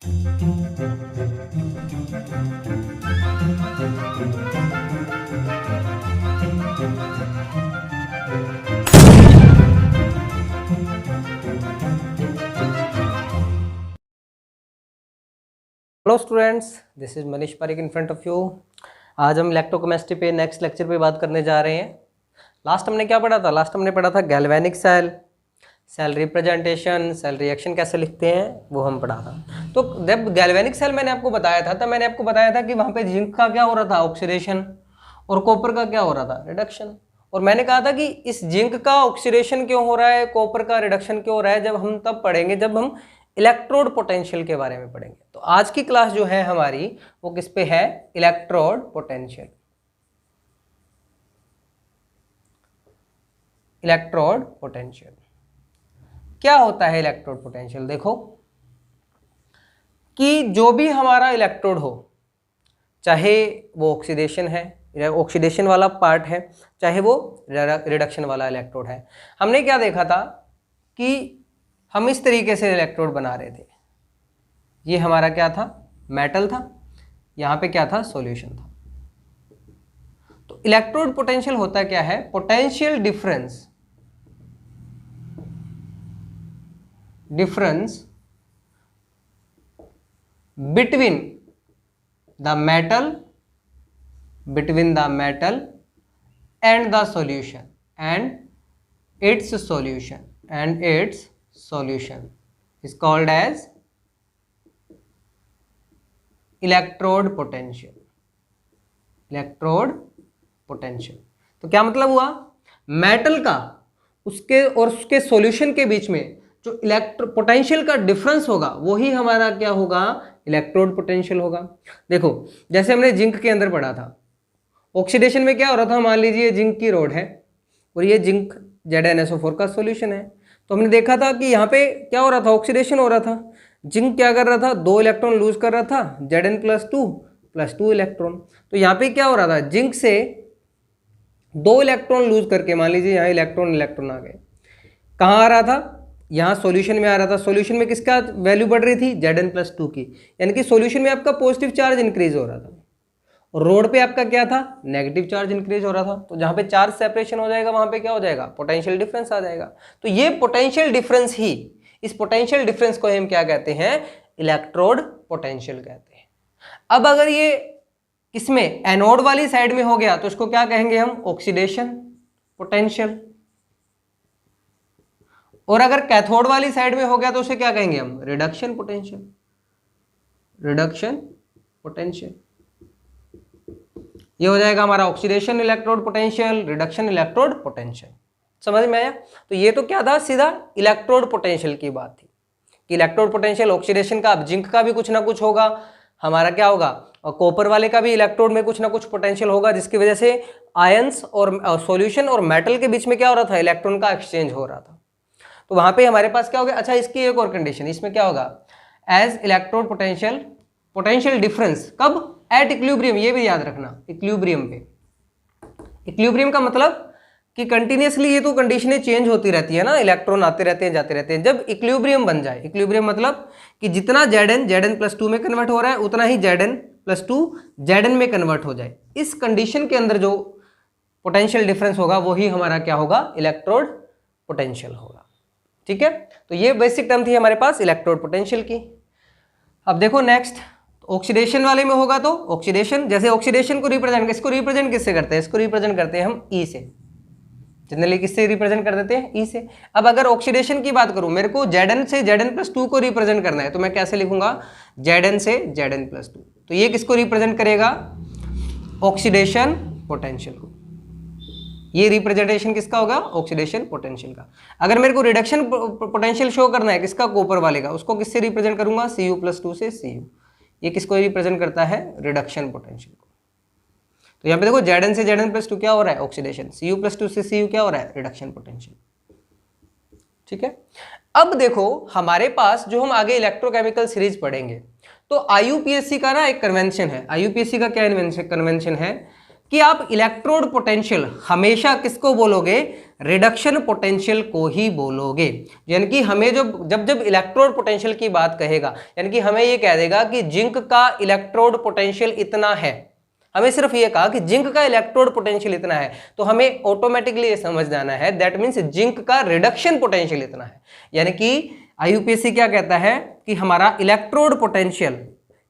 Hello students, this is Manish Pareek in front of you. आज हम electrochemistry पे नेक्स्ट लेक्चर पे बात करने जा रहे हैं। लास्ट हमने क्या पढ़ा था? लास्ट हमने पढ़ा था galvanic cell, cell representation, cell reaction कैसे लिखते हैं, वो हम पढ़ा था। तो जब गैल्वेनिक सेल मैंने आपको बताया था, तब मैंने आपको बताया था कि वहाँ पे जिंक का क्या हो रहा था, ऑक्सीडेशन, और कॉपर का क्या हो रहा था, रिडक्शन। और मैंने कहा था कि इस जिंक का ऑक्सीडेशन क्यों हो रहा है, कॉपर का रिडक्शन क्यों हो रहा है, जब हम तब पढ़ेंगे जब हम इलेक्ट्रोड पोटेंशियल के बारे में पढ़ेंगे। तो आज की क्लास जो है हमारी वो किस पे है? Electrode potential. इलेक्ट्रोड पोटेंशियल क्या होता है? इलेक्ट्रोड पोटेंशियल देखो कि जो भी हमारा इलेक्ट्रोड हो, चाहे वो ऑक्सीडेशन है, ऑक्सीडेशन वाला पार्ट है, चाहे वो रिडक्शन वाला इलेक्ट्रोड है। हमने क्या देखा था कि हम इस तरीके से इलेक्ट्रोड बना रहे थे। ये हमारा क्या था? मेटल था। यहाँ पे क्या था? सॉल्यूशन था। तो इलेक्ट्रोड पोटेंशियल होता क्या है? Potential difference between the metal and the solution and its solution is called as electrode potential. Electrode potential तो क्या मतलब हुआ? मेटल का उसके और उसके सॉल्यूशन के बीच में जो पोटेंशियल का डिफरेंस होगा वही हमारा क्या होगा? इलेक्ट्रोड पोटेंशियल होगा। देखो जैसे हमने जिंक के अंदर पढ़ा था, ऑक्सीडेशन में क्या हो रहा था? मान लीजिए जिंक की रॉड है और ये जिंक ZnSO4 का सॉल्यूशन है। तो हमने देखा था कि यहाँ पे क्या हो रहा था? ऑक्सीडेशन हो रहा था। जिंक क्या कर रहा था? 2 इलेक्ट्रॉन लूज कर रहा था, Zn+2 इलेक्ट्रॉन। तो यहाँ पे क्या हो रहा था? जिंक से 2 इलेक्ट्रॉन लूज करके, मान लीजिए यहाँ इलेक्ट्रॉन आ गए। कहाँ आ रहा था? यहाँ सॉल्यूशन में आ रहा था। सॉल्यूशन में किसका वैल्यू बढ़ रही थी? Zn+2 की। यानी कि सॉल्यूशन में आपका पॉजिटिव चार्ज इंक्रीज हो रहा था और रोड पे आपका क्या था? नेगेटिव चार्ज इंक्रीज हो रहा था। तो जहाँ पे चार्ज सेपरेशन हो जाएगा वहाँ पे क्या हो जाएगा? पोटेंशियल डिफरेंस आ जाएगा। तो ये पोटेंशियल डिफरेंस ही, इस पोटेंशियल डिफरेंस को हम क्या कहते हैं? इलेक्ट्रोड पोटेंशियल कहते हैं। अब अगर ये किसमें? एनोड वाली साइड में हो गया तो इसको क्या कहेंगे हम? Oxidation potential. और अगर कैथोड वाली साइड में हो गया तो उसे क्या कहेंगे हम? Reduction potential. रिडक्शन पोटेंशियल ये हो जाएगा हमारा oxidation electrode potential, reduction electrode potential. समझ में आया? तो ये तो क्या था? सीधा इलेक्ट्रोड पोटेंशियल की बात थी कि इलेक्ट्रोड पोटेंशियल ऑक्सीडेशन का, अब जिंक का भी कुछ ना कुछ होगा, हमारा क्या होगा? और कॉपर वाले का भी इलेक्ट्रोड में कुछ ना कुछ पोटेंशियल होगा, जिसकी वजह से आयंस और सॉल्यूशन और मेटल के बीच में क्या हो रहा था? इलेक्ट्रॉन का एक्सचेंज हो रहा था। तो वहां पे हमारे पास क्या हो गया? अच्छा, इसकी एक और कंडीशन, इसमें क्या होगा? एज इलेक्ट्रोड पोटेंशियल डिफरेंस कब? At equilibrium. ये भी याद रखना, इक्विलिब्रियम पे। इक्विलिब्रियम का मतलब कि कंटिन्यूसली ये तो कंडीशनें चेंज होती रहती है ना, इलेक्ट्रॉन आते रहते हैं जाते रहते हैं। जब इक्विलिब्रियम बन जाए, इक्विलिब्रियम मतलब कि जितना Zn+2 में कन्वर्ट हो रहा है उतना ही Zn+2 Zn में कन्वर्ट हो जाए, इस कंडीशन के अंदर जो पोटेंशियल डिफरेंस होगा वही हमारा क्या होगा? इलेक्ट्रोड पोटेंशियल होगा। ठीक है, तो ये बेसिक टर्म थी हमारे पास इलेक्ट्रोड पोटेंशियल की। अब देखो नेक्स्ट, ऑक्सीडेशन वाले में होगा तो ऑक्सीडेशन, जैसे ऑक्सीडेशन को रिप्रेजेंट, इसको रिप्रेजेंट किससे करते हैं? इसको रिप्रेजेंट करते हैं हम ई से। जनरली किससे रिप्रेजेंट कर देते हैं? ई से। अब अगर ऑक्सीडेशन की बात करूं, मेरे को Zn से Zn+2 को रिप्रेजेंट करना है तो मैं कैसे लिखूंगा? Zn से Zn+2। तो ये किसको रिप्रेजेंट करेगा? ऑक्सीडेशन पोटेंशियल को। ये रिप्रेजेंटेशन किसका होगा? ऑक्सीडेशन पोटेंशियल का। अगर मेरे को रिडक्शन पोटेंशियल शो करना है किसका? कॉपर वाले का, उसको किससे रिप्रेजेंट करूंगा? Cu+2 से Cu। ये किसको रिप्रेजेंट करता है? रिडक्शन पोटेंशियल को। तो यहाँ पे देखो Zn से Zn+2 क्या हो रहा है? ऑक्सीडेशन। Cu+2 से Cu क्या हो रहा है? Reduction potential. ठीक है, अब देखो हमारे पास जो हम आगे इलेक्ट्रोकेमिकल सीरीज पढ़ेंगे तो IUPAC का ना एक कन्वेंशन है। IUPAC का क्या कन्वेंशन है कि आप इलेक्ट्रोड पोटेंशियल हमेशा किसको बोलोगे? रिडक्शन पोटेंशियल को ही बोलोगे। यानी कि हमें जो जब जब इलेक्ट्रोड पोटेंशियल की बात कहेगा, यानी कि हमें ये कह देगा कि जिंक का इलेक्ट्रोड पोटेंशियल इतना है, हमें सिर्फ ये कहा कि जिंक का इलेक्ट्रोड पोटेंशियल इतना है, तो हमें ऑटोमेटिकली ये समझ जाना है दैट मीन्स जिंक का रिडक्शन पोटेंशियल इतना है। यानी कि आईयूपीएससी क्या कहता है कि हमारा इलेक्ट्रोड पोटेंशियल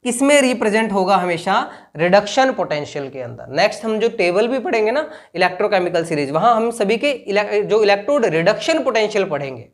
किसमें रिप्रेजेंट होगा, हमेशा रिडक्शन पोटेंशियल के अंदर। नेक्स्ट हम जो टेबल भी पढ़ेंगे ना इलेक्ट्रोकेमिकल सीरीज, वहां हम सभी के जो इलेक्ट्रोड रिडक्शन पोटेंशियल पढ़ेंगे।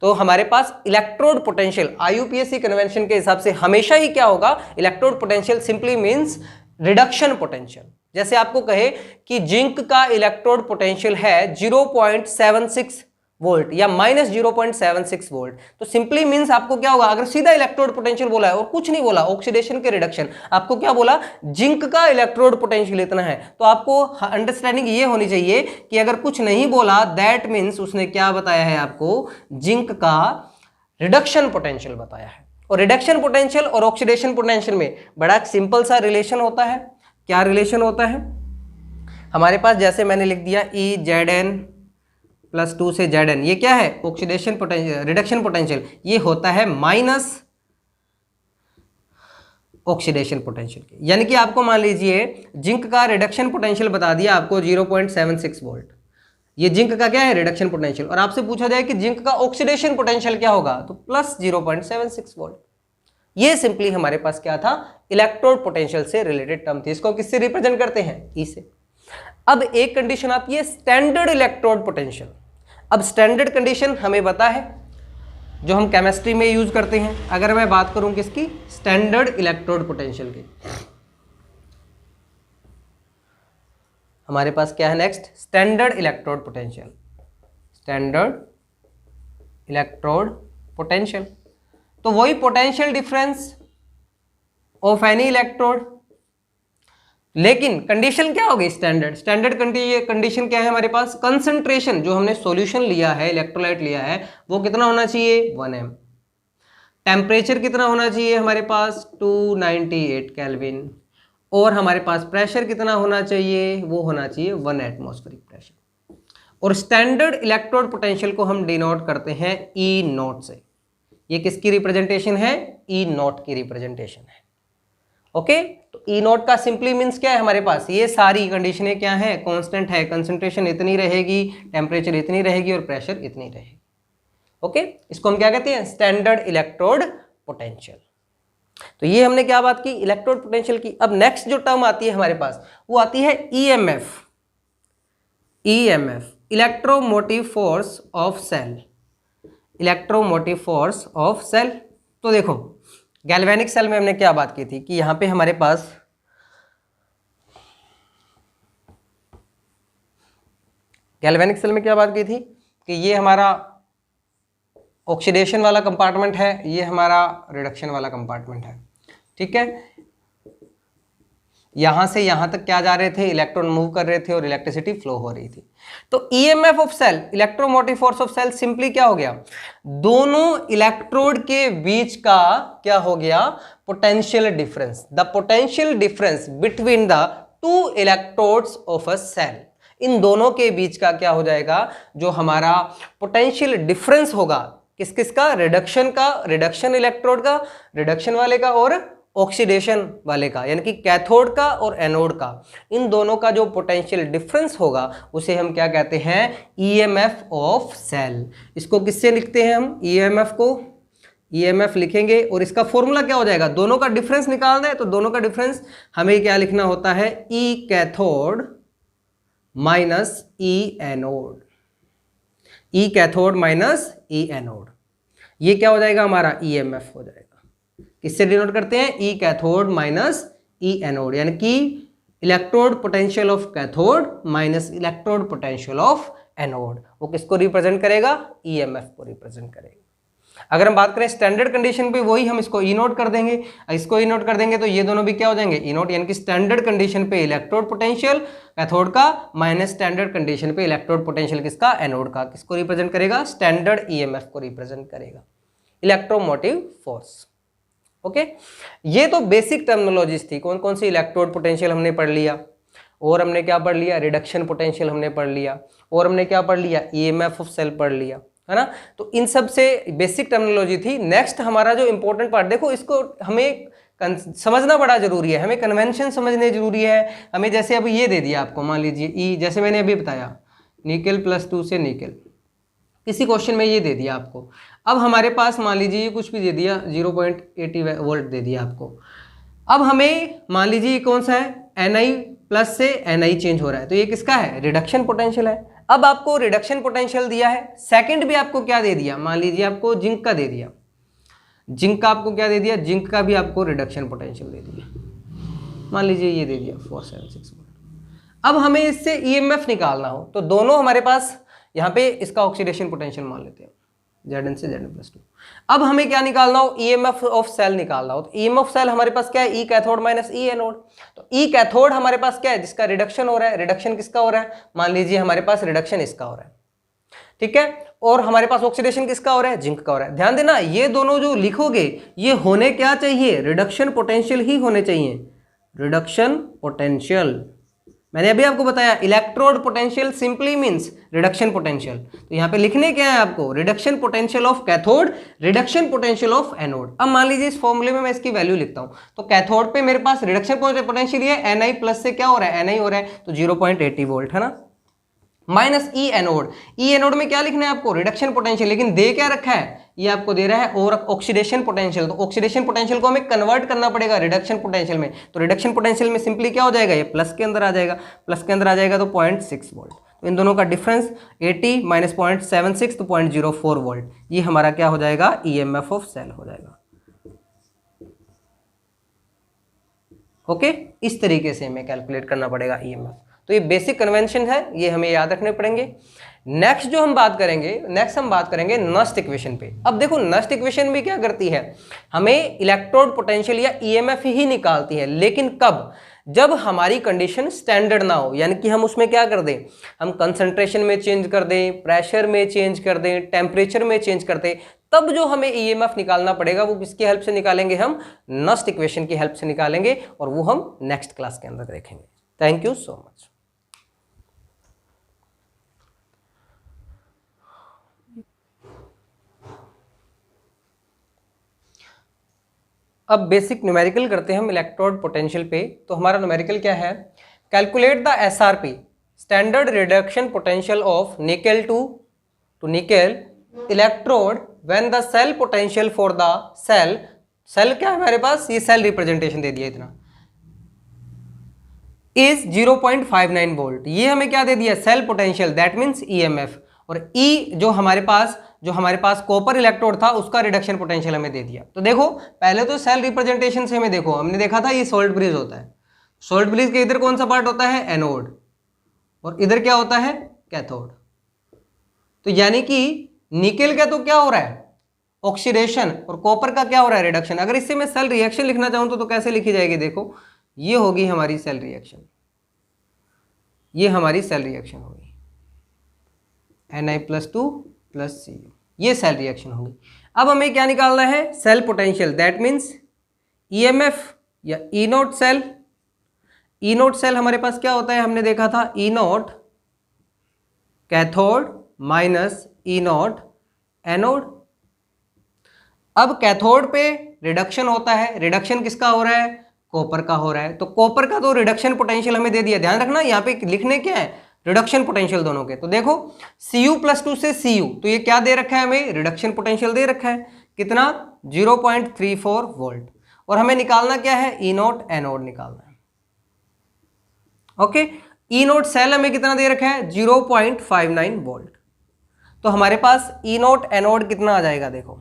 तो हमारे पास इलेक्ट्रोड पोटेंशियल आईयूपीएससी कन्वेंशन के हिसाब से हमेशा ही क्या होगा, electrode potential simply means reduction potential. जैसे आपको कहे कि जिंक का इलेक्ट्रोड पोटेंशियल है 0.76 वोल्ट या -0.76 वोल्ट, तो सिंपली मींस आपको क्या होगा, अगर सीधा इलेक्ट्रोड पोटेंशियल बोला है और कुछ नहीं बोला ऑक्सीडेशन के रिडक्शन, आपको क्या बोला, जिंक का इलेक्ट्रोड पोटेंशियल इतना है, तो आपको अंडरस्टैंडिंग ये होनी चाहिए कि अगर कुछ नहीं बोला दैट मींस उसने क्या बताया है, आपको जिंक का रिडक्शन पोटेंशियल बताया है। और रिडक्शन पोटेंशियल और ऑक्सीडेशन पोटेंशियल में बड़ा सिंपल सा रिलेशन होता है। क्या रिलेशन होता है, हमारे पास जैसे मैंने लिख दिया EZn + 2 से Zn, ये क्या है, ऑक्सीडेशन पोटेंशियल, रिडक्शन पोटेंशियल, ये होता है माइनस ऑक्सीडेशन पोटेंशियल के। यानी कि आपको मान लीजिए जिंक का रिडक्शन पोटेंशियल बता दिया आपको 0.76 वोल्ट, ये जिंक का क्या है, रिडक्शन पोटेंशियल, और आपसे पूछा जाए कि जिंक का ऑक्सीडेशन पोटेंशियल क्या होगा, तो +0.76 वोल्ट। ये सिंपली हमारे पास क्या था, इलेक्ट्रोड पोटेंशियल से रिलेटेड टर्म थी। इसको किससे रिप्रेजेंट करते हैं, ई से। अब एक कंडीशन आती है स्टैंडर्ड इलेक्ट्रोड पोटेंशियल। अब स्टैंडर्ड कंडीशन हमें पता है, जो हम केमिस्ट्री में यूज करते हैं। अगर मैं बात करूं किसकी, स्टैंडर्ड इलेक्ट्रोड पोटेंशियल की, हमारे पास क्या है next, standard electrode potential. Standard electrode potential, तो वही potential difference of any electrode, लेकिन कंडीशन क्या होगी, स्टैंडर्ड। स्टैंडर्ड कंडीशन क्या है हमारे पास, कंसंट्रेशन जो हमने सॉल्यूशन लिया है, इलेक्ट्रोलाइट लिया है, वो कितना होना चाहिए, 1 m। टेम्परेचर कितना होना चाहिए हमारे पास, 298 केल्विन, और हमारे पास प्रेशर कितना होना चाहिए, वो होना चाहिए 1 एटमॉस्फेरिक प्रेशर। और स्टैंडर्ड इलेक्ट्रोड पोटेंशियल को हम डिनोट करते हैं E0 से। ये किसकी रिप्रेजेंटेशन है, E0 की रिप्रेजेंटेशन है। ओके, तो E0 का सिंपली मींस क्या है, हमारे पास ये सारी कंडीशनें क्या है, कांस्टेंट है, कंसंट्रेशन इतनी रहेगी, टेम्परेचर इतनी रहेगी और प्रेशर इतनी रहेगी। ओके, इसको हम क्या कहते हैं, स्टैंडर्ड इलेक्ट्रोड पोटेंशियल। तो ये हमने क्या बात की, इलेक्ट्रोड पोटेंशियल की। अब नेक्स्ट जो टर्म आती है हमारे पास, वो आती है EMF। EMF electromotive force of cell, electromotive force of cell. तो देखो गैल्वेनिक सेल में हमने क्या बात की थी कि यहां पे हमारे पास गैल्वेनिक सेल में क्या बात की थी कि ये हमारा ऑक्सीडेशन वाला कंपार्टमेंट है, ये हमारा रिडक्शन वाला कंपार्टमेंट है। ठीक है, यहां से यहां तक क्या जा रहे थे, इलेक्ट्रॉन मूव कर रहे थे और इलेक्ट्रिसिटी फ्लो हो रही थी। तो EMF of cell, electromotive force of cell, simply क्या हो गया, दोनों इलेक्ट्रोड के बीच का क्या हो गया, potential difference. The potential difference between the two electrodes of a cell, इन दोनों के बीच का क्या हो जाएगा, जो हमारा पोटेंशियल डिफरेंस होगा, किस किस का, रिडक्शन का, रिडक्शन इलेक्ट्रोड का, रिडक्शन वाले का, और ऑक्सीडेशन वाले का, यानी कि कैथोड का और एनोड का, इन दोनों का जो पोटेंशियल डिफरेंस होगा उसे हम क्या कहते हैं, ईएमएफ ऑफ सेल। इसको किससे लिखते हैं हम, ईएमएफ को, ईएमएफ लिखेंगे और इसका फॉर्मूला क्या हो जाएगा, दोनों का डिफरेंस निकालना है तो दोनों का डिफरेंस हमें क्या लिखना होता है, ई कैथोड माइनस ई एनोड, ई कैथोड माइनस ई एनोड, ये क्या हो जाएगा हमारा, ईएमएफ हो जाएगा। किससे डिनोट करते हैं, ई कैथोड माइनस ई एनोड, यानी कि electrode potential of cathode minus electrode potential of anode, वो किसको रिप्रेजेंट करेगा, ईएमएफ को रिप्रेजेंट करेगा। अगर हम बात करें स्टैंडर्ड कंडीशन पे, वही हम इसको ई नोट कर देंगे, इसको ई नोट कर देंगे तो ये दोनों भी क्या हो जाएंगे, ई नोट, यानी कि स्टैंडर्ड कंडीशन पे इलेक्ट्रोड पोटेंशियल कैथोड का माइनस स्टैंडर्ड कंडीशन पे इलेक्ट्रोड पोटेंशियल किसका, एनोड का, किसको रिप्रेजेंट करेगा, स्टैंडर्ड ईएमएफ को रिप्रेजेंट करेगा, इलेक्ट्रोमोटिव फोर्स। ओके, ये तो बेसिक टर्मिनोलॉजीज थी। कौन कौन सी, इलेक्ट्रोड पोटेंशियल हमने पढ़ लिया, और हमने क्या पढ़ लिया, रिडक्शन पोटेंशियल हमने पढ़ लिया, और हमने क्या पढ़ लिया, ईएमएफ ऑफ सेल पढ़ लिया, है ना। तो इन सब से बेसिक टर्मिनोलॉजी थी। नेक्स्ट हमारा जो इंपॉर्टेंट पार्ट, देखो इसको हमें समझना बड़ा जरूरी है, हमें कन्वेंशन समझने जरूरी है हमें। जैसे अभी ये दे दिया आपको, मान लीजिए ई, जैसे मैंने अभी बताया निकेल +2 से निकेल, किसी क्वेश्चन में ये दे दिया आपको। अब हमारे पास मान लीजिए ये कुछ भी दे दिया, 0.80 वोल्ट दे दिया आपको। अब हमें मान लीजिए कौन सा है, Na+ से Na चेंज हो रहा है, तो ये किसका है, रिडक्शन पोटेंशियल है। अब आपको रिडक्शन पोटेंशियल दिया है, सेकंड भी आपको क्या दे दिया, मान लीजिए आपको जिंक का दे दिया, जिंक का आपको क्या दे दिया, जिंक का भी आपको रिडक्शन पोटेंशियल दे दिया, मान लीजिए ये दे दिया 476 वोल्ट। अब हमें इससे ईएमएफ निकालना हो, तो दोनों हमारे पास यहाँ पे इसका ऑक्सीडेशन पोटेंशियल मान लेते हैं Zn से Zn+2। अब हमें क्या निकालना हो, ईएमएफ ऑफ सेल निकालना हो, तो ईएमएफ ऑफ सेल हमारे पास क्या है, ई कैथोड माइनस ई एनोड। तो ई कैथोड हमारे पास क्या है, जिसका रिडक्शन हो रहा है, रिडक्शन किसका हो रहा है, मान लीजिए हमारे पास रिडक्शन इसका हो रहा है, ठीक है, और हमारे पास ऑक्सीडेशन किसका हो रहा है, जिंक का हो रहा है। ध्यान देना, ये दोनों जो लिखोगे ये होने क्या चाहिए, रिडक्शन पोटेंशियल ही होने चाहिए, रिडक्शन पोटेंशियल। मैंने अभी आपको बताया electrode potential simply means reduction potential. तो यहाँ पे लिखने क्या है आपको, reduction potential of cathode, reduction potential of anode. अब मान लीजिए इस फॉर्मूले में मैं इसकी वैल्यू लिखता हूँ, तो कैथोड पे मेरे पास रिडक्शन पोटेंशियल है Na+ से क्या हो रहा है, Na हो रहा है, तो 0.80 वोल्ट, है ना, माइनस ई एनोड। ई एनोड में क्या लिखना है आपको, रिडक्शन पोटेंशियल, लेकिन दे क्या रखा है, ये आपको दे रहा है और ऑक्सीडेशन पोटेंशियल। तो ऑक्सीडेशन पोटेंशियल को हमें कन्वर्ट करना पड़ेगा रिडक्शन पोटेंशियल में, तो रिडक्शन पोटेंशियल में सिंपली क्या हो जाएगा, ये प्लस के अंदर आ जाएगा, प्लस के अंदर आ जाएगा तो 0.6 वोल्ट। तो इन दोनों का डिफरेंस 80 माइनस 0.76 तो 0.04 वोल्ट, ये हमारा क्या हो जाएगा, ईएमएफ ऑफ सेल हो जाएगा। ओके, इस तरीके से हमें कैलकुलेट करना पड़ेगा ईएमएफ। तो ये बेसिक कन्वेंशन है, ये हमें याद रखने पड़ेंगे। नेक्स्ट जो हम बात करेंगे, नेक्स्ट हम बात करेंगे नस्ट इक्वेशन पे। अब देखो नस्ट इक्वेशन भी क्या करती है, हमें इलेक्ट्रोड पोटेंशियल या ईएमएफ ही निकालती है, लेकिन कब, जब हमारी कंडीशन स्टैंडर्ड ना हो, यानी कि हम उसमें क्या कर दें, हम कंसंट्रेशन में चेंज कर दें, प्रेशर में चेंज कर दें, टेम्परेचर में चेंज कर दें, तब जो हमें ईएमएफ निकालना पड़ेगा वो किसकी हेल्प से निकालेंगे, हम नस्ट इक्वेशन की हेल्प से निकालेंगे, और वो हम नेक्स्ट क्लास के अंदर देखेंगे। Thank you so much. अब बेसिक न्यूमेरिकल करते हैं हम इलेक्ट्रोड पोटेंशियल पे। तो हमारा न्यूमेरिकल क्या है, calculate the SRP, standard reduction potential of nickel to nickel electrode when the cell potential for the cell, cell क्या है हमारे पास, ये सेल रिप्रेजेंटेशन दे दिया इतना, इज 0.59 वोल्ट। ये हमें क्या दे दिया, cell potential, that means EMF. और ई जो हमारे पास कॉपर इलेक्ट्रोड था उसका रिडक्शन पोटेंशियल हमें दे दिया। तो देखो पहले तो सेल रिप्रेजेंटेशन से हमें देखो, हमने देखा था ये सोल्ट ब्रिज होता है, सोल्ट ब्रिज के इधर कौन सा पार्ट होता है, एनोड, और इधर क्या होता है, कैथोड। तो यानी कि निकेल का तो क्या हो रहा है, ऑक्सीडेशन, और कॉपर का क्या हो रहा है, रिडक्शन। अगर इससे मैं सेल रिएक्शन लिखना चाहूं तो कैसे लिखी जाएगी, देखो ये होगी हमारी सेल रिएक्शन, ये हमारी सेल रिएक्शन होगी Na+2 + Cu, ये सेल रिएक्शन होगी। अब हमें क्या निकालना है, cell potential, that means EMF या E nought cell. E nought cell हमारे पास क्या होता है, हमने देखा था E nought cathode minus E note anode. अब कैथोड पे रिडक्शन होता है, रिडक्शन किसका हो रहा है, कॉपर का हो रहा है, तो कॉपर का तो रिडक्शन पोटेंशियल हमें दे दिया। ध्यान रखना यहाँ पे लिखने क्या है, रिडक्शन पोटेंशियल दोनों के। तो देखो Cu+2 से Cu, तो ये क्या दे रखा है हमें, रिडक्शन पोटेंशियल दे रखा है, कितना 0.34 वोल्ट, और हमें निकालना क्या है, ई नोट एनोड निकालना है। ओके, ई नोट सेल हमें कितना दे रखा है, 0.59 वोल्ट। तो हमारे पास ई नोट एनोड कितना आ जाएगा, देखो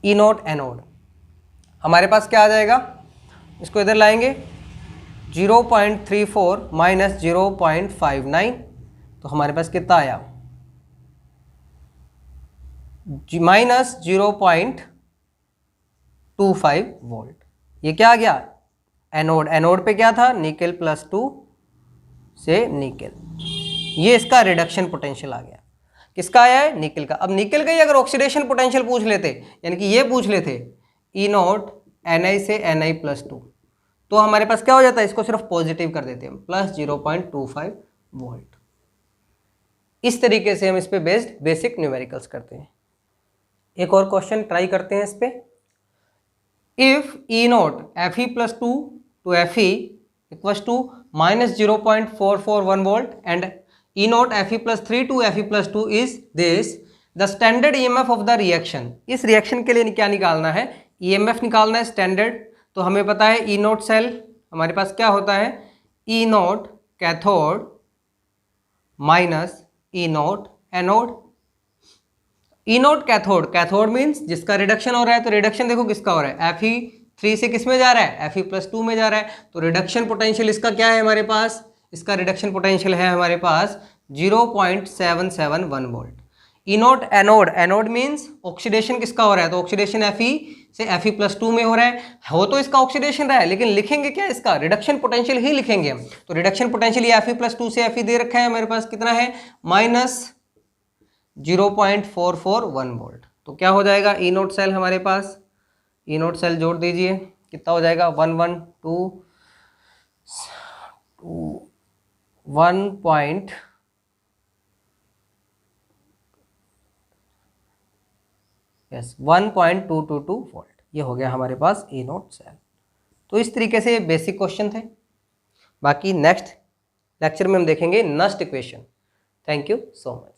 ई नोट एनोड हमारे पास क्या आ जाएगा, इसको इधर लाएंगे, 0.34 माइनस 0.59, तो हमारे पास कितना आया, माइनस 0.25 वोल्ट। ये क्या आ गया, एनोड, एनोड पे क्या था, निकेल +2 से निकेल, ये इसका रिडक्शन पोटेंशियल आ गया। किसका आया है, निकेल का। अब निकेल का ही अगर ऑक्सीडेशन पोटेंशियल पूछ लेते, यानी कि ये पूछ लेते ई नोट Na से Na+2, तो हमारे पास क्या हो जाता है, इसको सिर्फ पॉजिटिव कर देते हैं, प्लस 0.25 वोल्ट। इस तरीके से हम इस पे बेस्ड बेसिक न्यूमेरिकल्स करते हैं। एक और क्वेश्चन ट्राई करते हैं इस पे। If E nought F E plus 2 to F E equals to minus 0.441 volt and E nought F E plus 3 to F E plus 2 is this, the standard EMF of the reaction. इस reaction के लिए क्या निकालना है, EMF निकालना है standard. तो हमें पता है ई नोट सेल हमारे पास क्या होता है, ई nought cathode minus E note anode. ई नोट कैथोड, कैथोड मीन्स जिसका रिडक्शन हो रहा है, तो रिडक्शन देखो किसका हो रहा है, एफ ई 3 से किस में जा रहा है, एफ ई प्लस 2 में जा रहा है। तो रिडक्शन पोटेंशियल इसका क्या है हमारे पास, इसका रिडक्शन पोटेंशियल है हमारे पास 0.771 volt. E note anode, anode means oxidation किसका हो रहा है, तो ऑक्सीडेशन एफ ई से एफ ई प्लस 2 में हो रहा है। हो तो इसका ऑक्सीडेशन रहा है, लेकिन लिखेंगे क्या, इसका रिडक्शन पोटेंशियल ही लिखेंगे हम। तो रिडक्शन पोटेंशियल ये एफ ई प्लस 2 से एफ ई दे रखा है हमारे पास, कितना है, माइनस 0.441 वोल्ट। तो क्या हो जाएगा, ई नोट सेल हमारे पास, ई नोट सेल जोड़ दीजिए, कितना हो जाएगा 1.222 वोल्ट। ये हो गया हमारे पास ई नोट सेल। तो इस तरीके से बेसिक क्वेश्चन थे। बाकी नेक्स्ट लेक्चर में हम देखेंगे Nernst equation. Thank you so much.